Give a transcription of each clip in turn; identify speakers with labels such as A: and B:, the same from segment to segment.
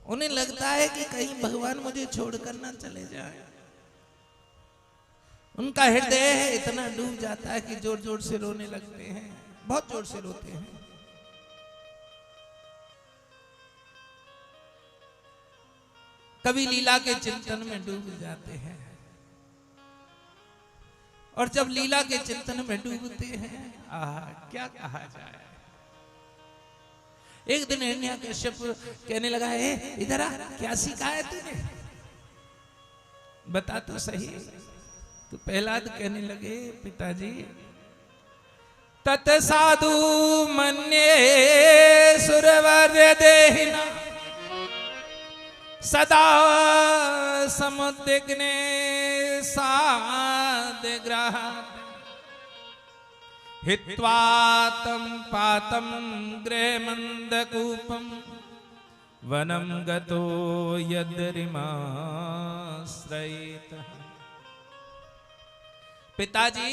A: उन्हें लगता है कि कहीं भगवान मुझे छोड़कर ना चले जाए। उनका हृदय है इतना डूब जाता है कि जोर जोर से रोने लगते हैं, बहुत जोर से रोते हैं। कभी लीला के चिंतन में डूब जाते हैं, और जब लीला के चिंतन में डूबते हैं, क्या कहा जाए। एक दिन हिरण्यकश्यप कहने लगा, इधर आ, क्या सीखा है तूने, बता तो सही। तो प्रहलाद कहने लगे, पिताजी तत् साधु मन्ये सुरवर्य देहिना सदा समुद्विग्ने साध्यग्रह हित्वा तं पातं गृहमन्दकूपं वनं गतो यद्रिमाश्रयेत। पिताजी,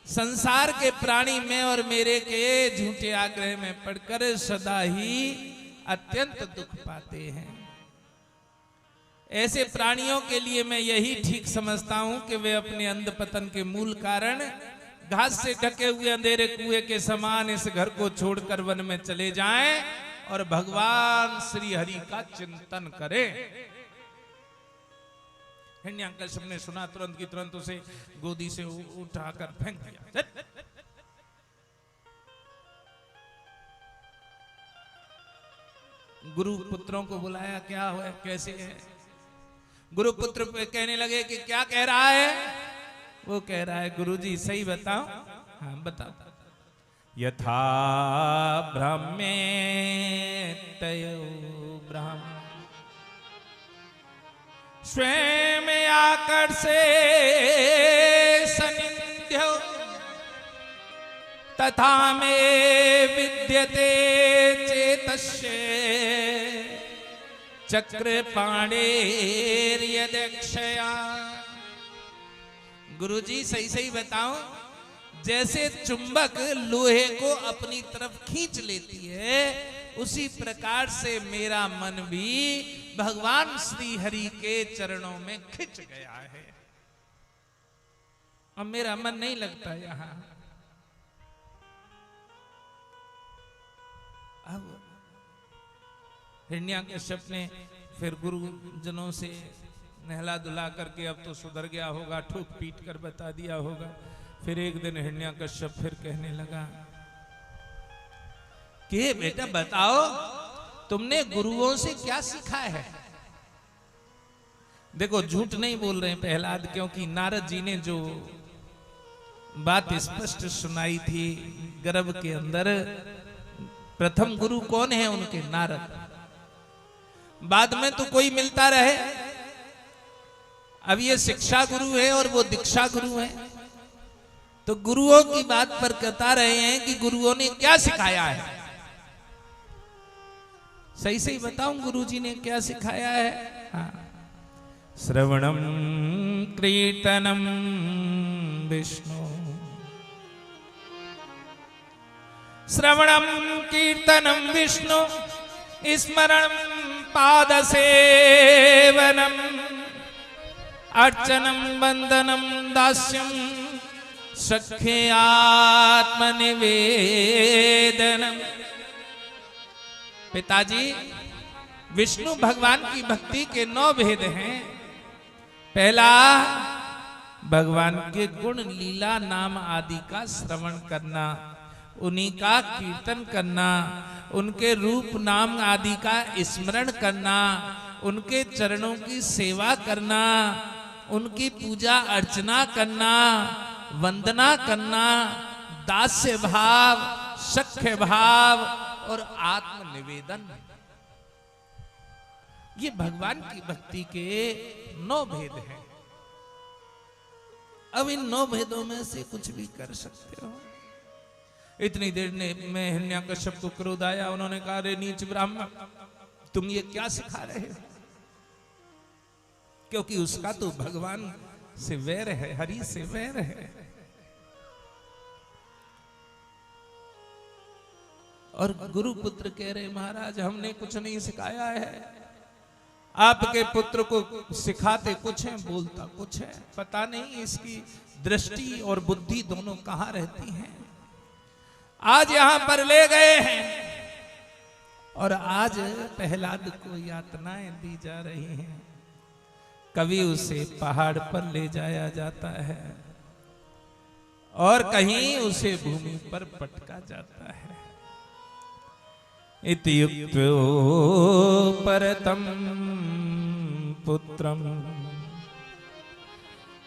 A: संसार के प्राणी में और मेरे के झूठे आग्रह में पड़कर सदा ही अत्यंत दुख पाते हैं। ऐसे प्राणियों के लिए मैं यही ठीक समझता हूं कि वे अपने अंधपतन के मूल कारण घास से ढके हुए अंधेरे कुएं के समान इस घर को छोड़कर वन में चले जाएं और भगवान श्री हरि का चिंतन करें। हिरण्यकश्यप ने सुना, तुरंत की तुरंत उसे गोदी से उठाकर फेंक दिया। गुरु पुत्रों को बुलाया, क्या हुआ, कैसे है। गुरु पुत्र कहने लगे कि क्या कह रहा है। वो कह रहा है, गुरुजी सही बताओ। हाँ बताओ। यथा ब्रह्मे तयो ब्रह्म स्वयं आकर्षे सनिध्यो तथा में विद्यते चेतस्य चक्र पाणेर्यदक्षया। गुरुजी सही सही बताओ, जैसे चुंबक लोहे को अपनी तरफ खींच लेती है, उसी प्रकार से मेरा मन भी भगवान श्री हरि के चरणों में खिंच गया है। अब मेरा मन नहीं लगता यहां। अब हिरण्यकश्यप ने फिर गुरुजनों से नहला धुला करके अब तो सुधर गया होगा, ठोक पीट कर बता दिया होगा। फिर एक दिन हिरण्यकश्यप फिर कहने लगा कि बेटा बताओ, तुमने गुरुओं से क्या सीखा है। देखो झूठ नहीं बोल रहे प्रहलाद, क्योंकि नारद जी ने जो बात स्पष्ट सुनाई थी गर्भ के अंदर, प्रथम गुरु कौन है उनके, नारद। बाद में तो कोई मिलता रहे, अब ये शिक्षा गुरु है और वो दीक्षा गुरु है। तो गुरुओं की बात पर बता रहे हैं कि गुरुओं ने क्या सिखाया है। सही सही बताऊं गुरुजी ने क्या सिखाया है। हाँ। श्रवणम कीर्तनम विष्णु, श्रवणम कीर्तनम विष्णु स्मरणम पाद सेवनम अर्चनम वंदनम दास्यम सख्ये आत्मनिवेदनम। पिताजी, विष्णु भगवान की भक्ति के 9 भेद हैं। पहला, भगवान के गुण लीला नाम आदि का श्रवण करना, उन्हीं का कीर्तन करना, उनके रूप नाम आदि का स्मरण करना, उनके चरणों की सेवा करना, उनकी पूजा अर्चना करना, वंदना करना, दास्य भाव, सख्य भाव और आत्मनिवेदन। ये भगवान की भक्ति के 9 भेद हैं। अब इन 9 भेदों में से कुछ भी कर सकते हो। इतनी देर में हिरण्यकश्यप को क्रोध आया। उन्होंने कहा, रे नीच ब्राह्मण, तुम ये क्या सिखा रहे हो। क्योंकि उसका तो भगवान से वैर है, हरि से वैर है। और गुरु पुत्र कह रहे, महाराज हमने कुछ नहीं सिखाया है, आपके पुत्र को सिखाते कुछ है, बोलता कुछ है, पता नहीं इसकी दृष्टि और बुद्धि दोनों कहां रहती हैं। आज यहां पर ले गए हैं और आज प्रहलाद को यातनाएं दी जा रही हैं। कभी उसे पहाड़ पर ले जाया जाता है और कहीं उसे भूमि पर पटका जाता है। इत्युक्तो परतम पुत्रम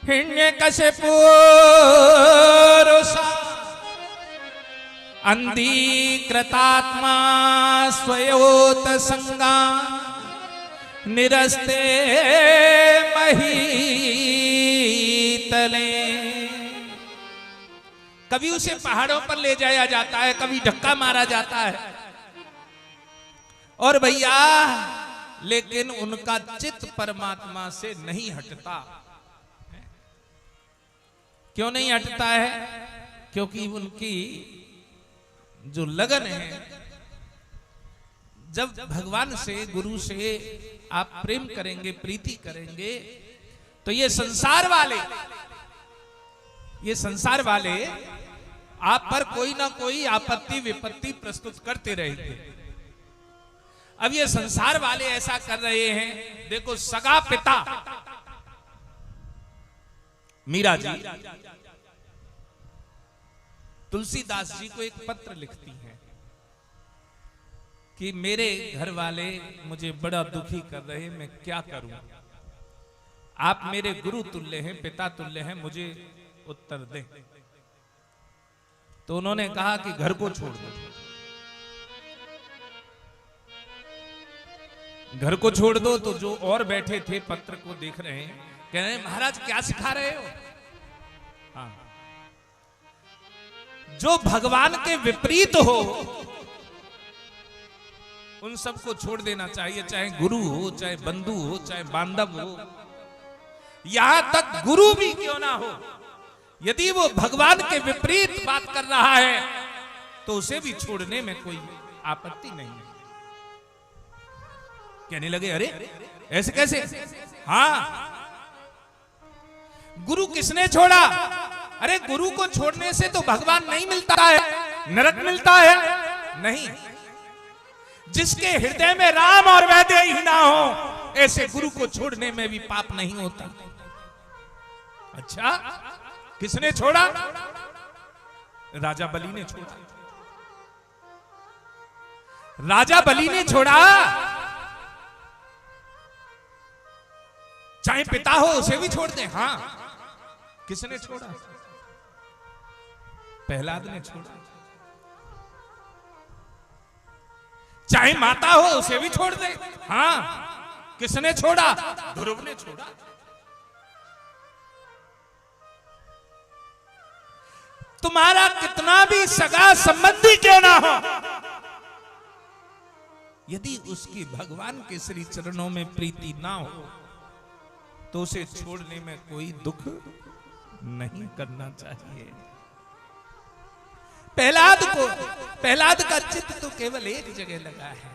A: हिरण्यकशिपु अंधीकृतात्मा स्वयोत संगा निरस्ते महीतले। कभी उसे पहाड़ों पर ले जाया जाता है, कभी धक्का मारा जाता है, और भैया लेकिन उनका चित्त परमात्मा से नहीं हटता। क्यों नहीं हटता है? क्योंकि उनकी जो लगन है, जब भगवान से, गुरु से आप प्रेम करेंगे, प्रीति करेंगे, तो ये संसार वाले आप पर कोई ना कोई आपत्ति विपत्ति प्रस्तुत करते रहेंगे। अब ये संसार वाले ऐसा कर रहे हैं। देखो, सगा पिता मीरा जी तुलसीदास जी को एक पत्र लिखती हैं कि मेरे घर वाले मुझे बड़ा दुखी कर रहे हैं, मैं क्या करूं? आप मेरे गुरु तुल्य हैं, पिता तुल्य हैं, मुझे उत्तर दें। तो उन्होंने कहा कि घर को छोड़ दो। घर को छोड़ दो। तो जो और बैठे थे पत्र को देख रहे हैं, कह रहे हैं महाराज क्या सिखा रहे हो? हाँ, जो भगवान के विपरीत हो उन सबको छोड़ देना चाहिए, चाहे गुरु हो, चाहे बंधु हो, चाहे बांधव हो, यहां तक गुरु भी क्यों ना हो, यदि वो भगवान के विपरीत बात कर रहा है तो उसे भी छोड़ने में कोई आपत्ति नहीं है। कहने लगे अरे ऐसे कैसे? हाँ, गुरु किसने छोड़ा? अरे गुरु को छोड़ने से तो भगवान नहीं मिलता है, नरक मिलता है। नहीं, जिसके हृदय में राम और वैदेही ना हो, ऐसे गुरु को छोड़ने में भी पाप नहीं होता। अच्छा, किसने छोड़ा? राजा बलि ने छोड़ा। राजा बलि ने छोड़ा। चाहे पिता हो उसे भी छोड़ दे। हाँ, किसने छोड़ा? प्रहलाद ने छोड़ा। चाहे माता हो उसे भी छोड़ दे। हाँ, किसने छोड़ा? ध्रुव ने छोड़ा। तुम्हारा कितना भी सगा संबंधी क्यों ना हो, यदि उसकी भगवान के श्री चरणों में प्रीति ना हो तो उसे छोड़ने में कोई दुख नहीं करना चाहिए। प्रहलाद का चित्त तो केवल एक जगह लगा है,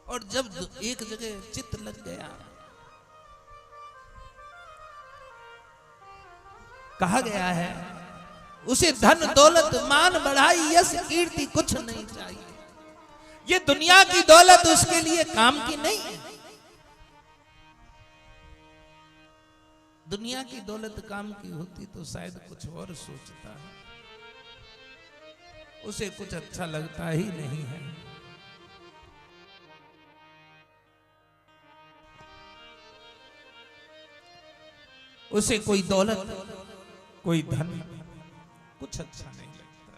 A: और जब एक जगह चित्त लग गया, कहा गया है उसे धन दौलत मान बढ़ाई यश कीर्ति कुछ नहीं चाहिए। ये दुनिया की दौलत उसके लिए काम की नहीं है। दुनिया की दौलत काम की होती तो शायद कुछ और सोचता है। उसे कुछ अच्छा लगता ही नहीं है। उसे कोई दौलत, कोई धन कुछ अच्छा नहीं लगता।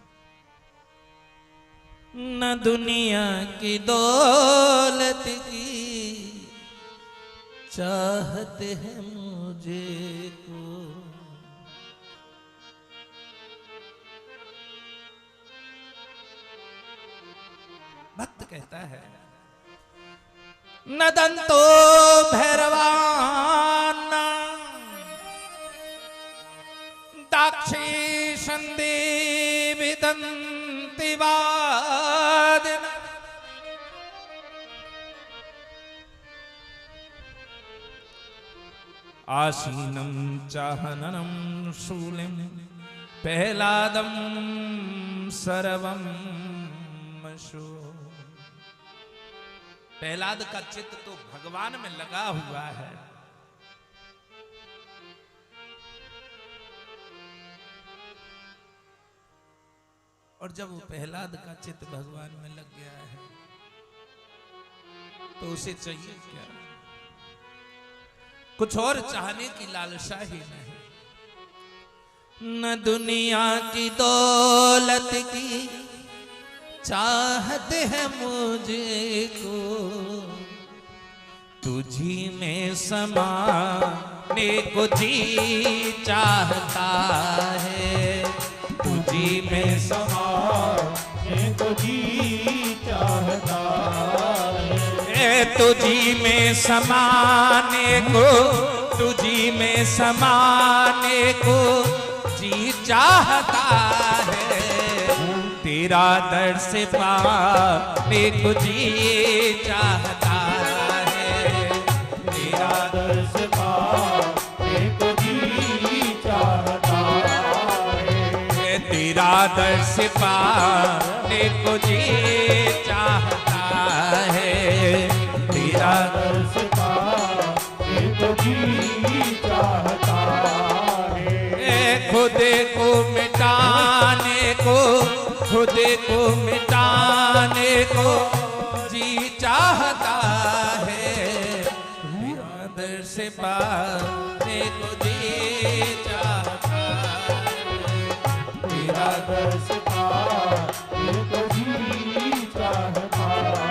A: न दुनिया की दौलत की चाहते हैं मुझे को, भक्त कहता है न दंतो भैरवाना दाक्षी संदे विदंति वादन आसीनं चाहननं शूलिं प्रहलादं सर्वं मशो। प्रहलाद का चित्त तो भगवान में लगा हुआ है। और जब वो प्रहलाद का चित्त भगवान में लग गया है तो उसे चाहिए क्या? कुछ और चाहने की लालसा ही नहीं। न दुनिया की दौलत की चाहत है मुझको, तुझी में समाने को जी चाहता है। तुझी में समाने को जी चाहता है। तुझी में समाने को, तुझी में समाने को जी चाहता है। तेरा दर्श पाने को जी चाहता है। तेरा दर्श पाने को जी चाहता है। तेरा दर्श पाने को जी चाहता है। तेरा दर्श पाने को जी चाहता है। खुद को मिटाने को, खुद को मिटाने को जी चाहता है। तेरा दर्श पाने को जी चाहता है। तेरा दर्श पाने को जी चाहता है।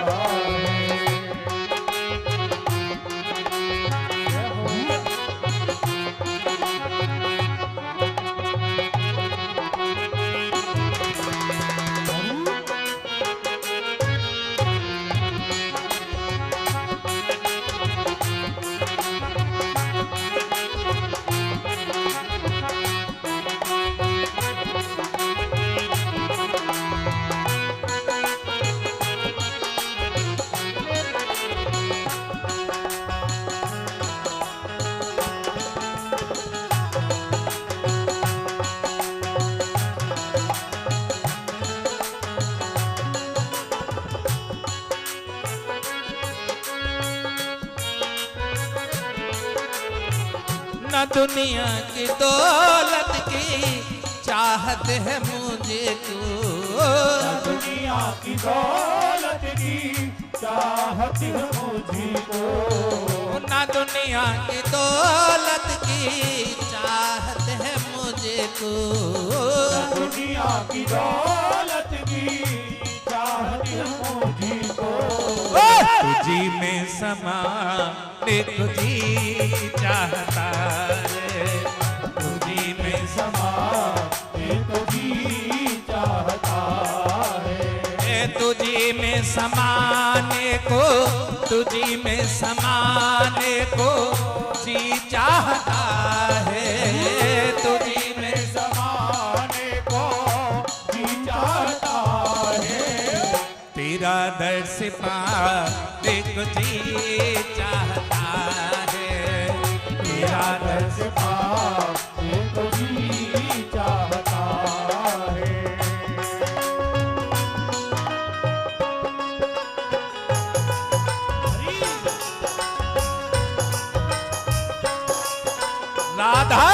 A: न दुनिया की दौलत की चाहत है मुझको,
B: न दुनिया की दौलत की चाहत है मुझको।
A: न दुनिया की दौलत की चाहत है मुझको।
B: न दुनिया की दौलत की चाहत है मुझको।
A: तुझी में समाने को जी चाहता है। तुझी में
B: समाने को जी चाहता है।
A: तुझी में समाने को, तुझी में समाने को जी चाहता है। तुझी में
B: समाने को जी चाहता है।
A: तेरा दर्श पाने को जी चाहता है। तेरा दर्श
B: पाने को जी चाहता है।
A: राधा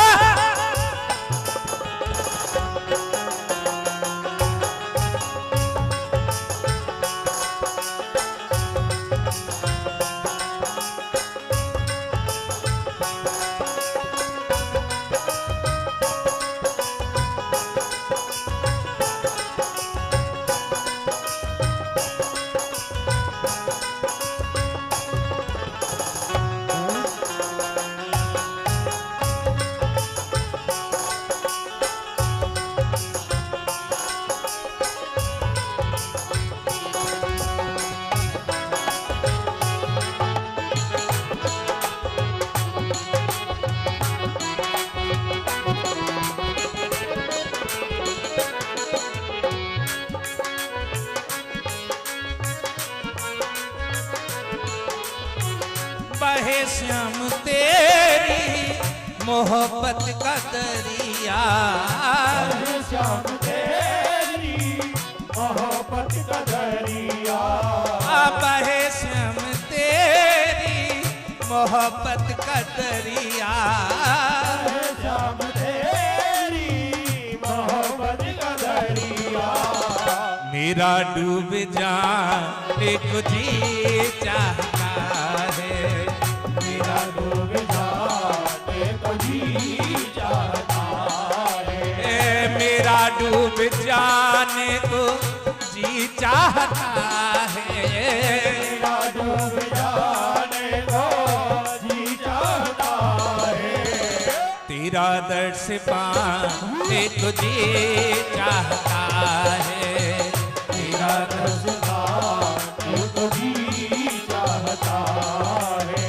A: बहे श्याम तेरी मोहब्बत का दरिया,
B: बहे श्याम तेरी मोहब्बत का दरिया,
A: बहे श्याम तेरी मोहब्बत का दरिया,
B: बहे श्याम तेरी मोहब्बत का दरिया।
A: मेरा डूब जाने को जी चाहता है,
B: मेरा डूब जाने को जी चाहता है,
A: मेरा डूब जाने को जी चाहता है,
B: मेरा डूब जाने को जी चाहता है।
A: तेरा दर्द से पाने को जी चाहता है, तेरा दर्द से
B: पाने को जी चाहता है।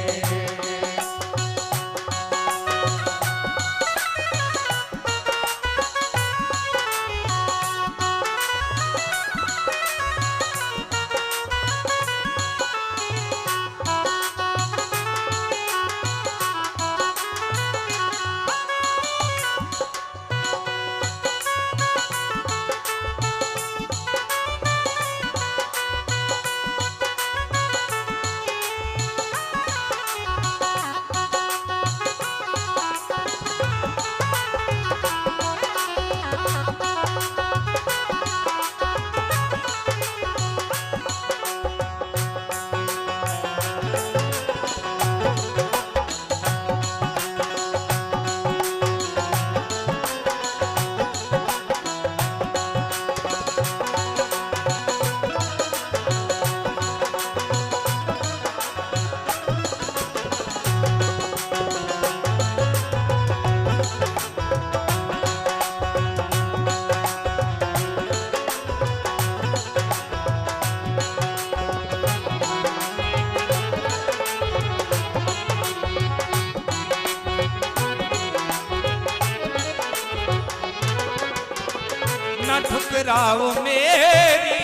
A: न ठुकराओ मेरी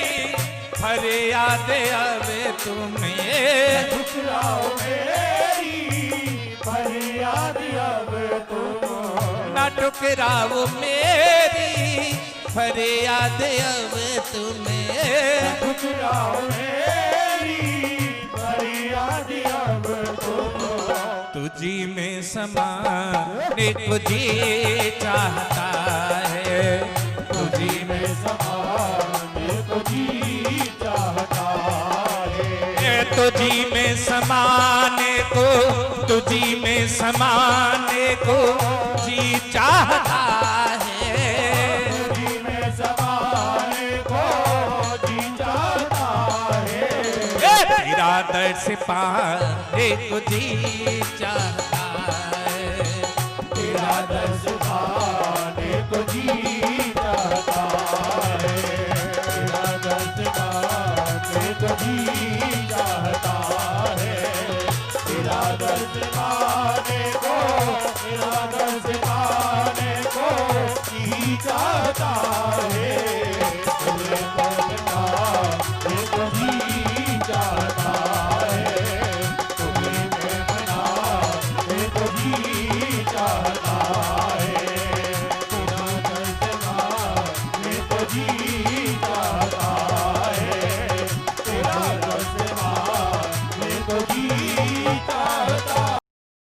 A: फरियाद आवे तुम्हें,
B: ठुकराओ मेरी फरियाद अब तुम,
A: न ठुकराओ मेरी फरियाद अब तुम्हें,
B: ठुकराओ मेरी फरियाद अब तुम।
A: तुझी में समाने को जी चाहता है, तुझी
B: में समाने को जी चाहता है,
A: तुझी में समाने को, तुझी में समाने को जी चाहता है,
B: तुझी में समाने को जी चाहता है।
A: तेरा दर्द से पाने को जी चाहता है,
B: तेरा दर्द पाने को जी चाहता है, तेरा दर्द पाने को जी